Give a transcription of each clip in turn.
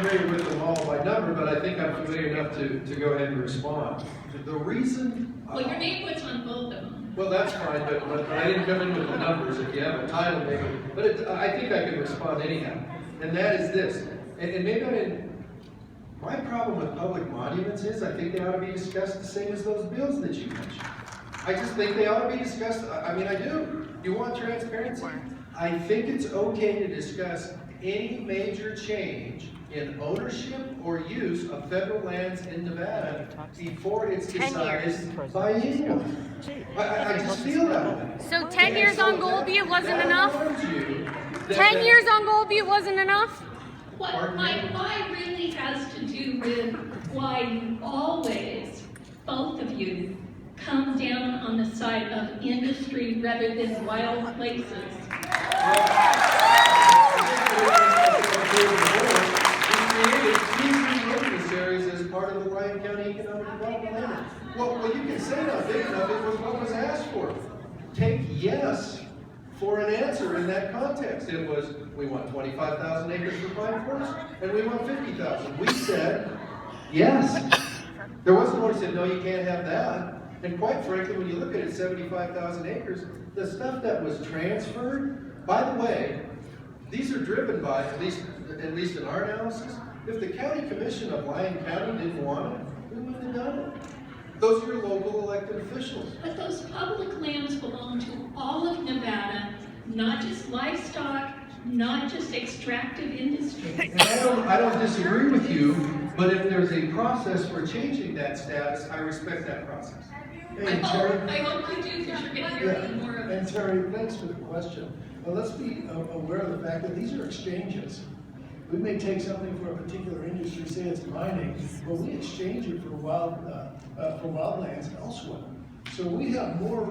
familiar with them all by number, but I think I'm familiar enough to go ahead and respond. The reason... Well, your name was on both of them. Well, that's fine, but I didn't come in with the numbers. If you have a title, maybe. But I think I can respond anyhow. And that is this. And maybe I didn't... My problem with public monuments is I think they ought to be discussed the same as those bills that you mentioned. I just think they ought to be discussed. I mean, I do. You want transparency? I think it's okay to discuss any major change in ownership or use of federal lands in Nevada before it's decided by anyone. I just feel that way. So 10 years on Goldview wasn't enough? 10 years on Goldview wasn't enough? What my why really has to do with why you always, both of you, come down on the side of industry rather than wild places. We created 2 wilderness areas as part of the Lyon County Economic Development Plan. Well, you can say not big enough. It was what was asked for. Take yes for an answer in that context. It was, we want 25,000 acres for pine forest, and we want 50,000. We said yes. There wasn't one who said, no, you can't have that. And quite frankly, when you look at it, 75,000 acres, the stuff that was transferred, by the way, these are driven by, at least in our analysis, if the county commission of Lyon County didn't want it, we wouldn't have done it. Those are your local elected officials. But those public lands belong to all of Nevada, not just livestock, not just extractive industry. And I don't disagree with you, but if there's a process for changing that status, I respect that process. Hey, I hope you do, because you're going to hear more of it. And Terry, thanks for the question. Well, let's be aware of the fact that these are exchanges. We may take something for a particular industry, say it's mining, but we exchange it for wildlands elsewhere. So we have more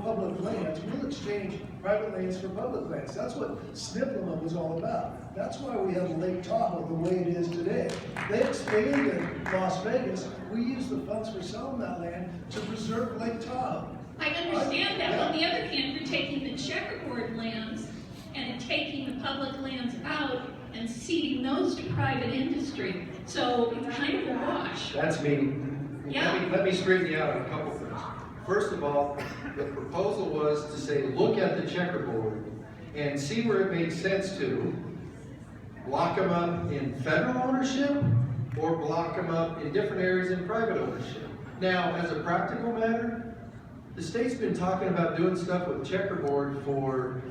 public lands. We'll exchange private lands for public lands. That's what Sniplema was all about. That's why we have Lake Tahoe the way it is today. They expanded Las Vegas. We use the funds for selling that land to preserve Lake Tahoe. I understand that. On the other hand, you're taking the checkerboard lands and taking the public lands out and ceding those to private industry. So it's kind of a wash. That's me. Yeah. Let me straighten you out on a couple things. First of all, the proposal was to say, look at the checkerboard and see where it makes sense to block them up in federal ownership or block them up in different areas in private ownership. Now, as a practical matter, the state's been talking about doing stuff with checkerboard for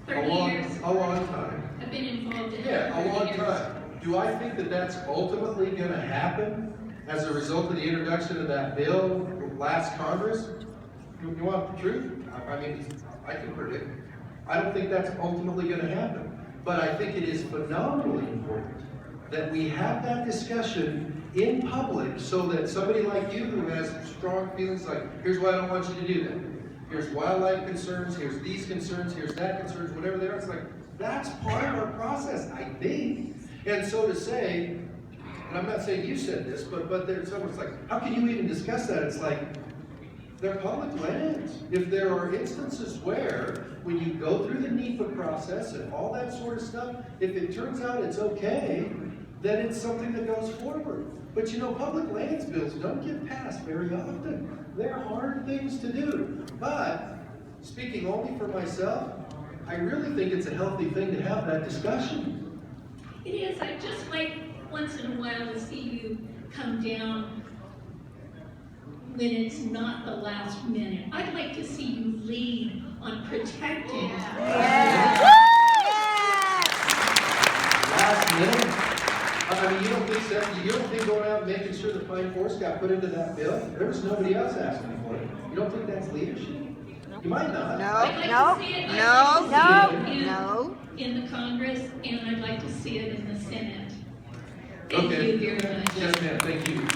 30 years. a long time. I've been involved in it. Yeah, a long years. time. Do I think that that's ultimately going to happen as a result of the introduction of that bill last Congress? You want the truth? I mean, I can predict. I don't think that's ultimately going to happen. But I think it is phenomenally important that we have that discussion in public so that somebody like you who has strong feelings like, here's why I don't want you to do that. Here's wildlife concerns, here's these concerns, here's that concerns, whatever they are. It's like, that's part of our process, I think. And so to say, and I'm not saying you said this, but there's someone's like, how can you even discuss that? It's like, they're public lands. If there are instances where, when you go through the NEPA process and all that sort of stuff, if it turns out it's okay, then it's something that goes forward. But you know, public lands bills don't get passed very often. They're hard things to do. But, speaking only for myself, I really think it's a healthy thing to have that discussion. It is. I just like once in a while to see you come down when it's not the last minute. I'd like to see you lead on protecting. Last minute? I mean, you don't think going out and making sure the pine forest got put into that bill? There was nobody else asking for it. You don't think that's leadership? You might not. No. In the Congress, and I'd like to see it in the Senate. Okay. Thank you very much. Yes, ma'am. Thank you.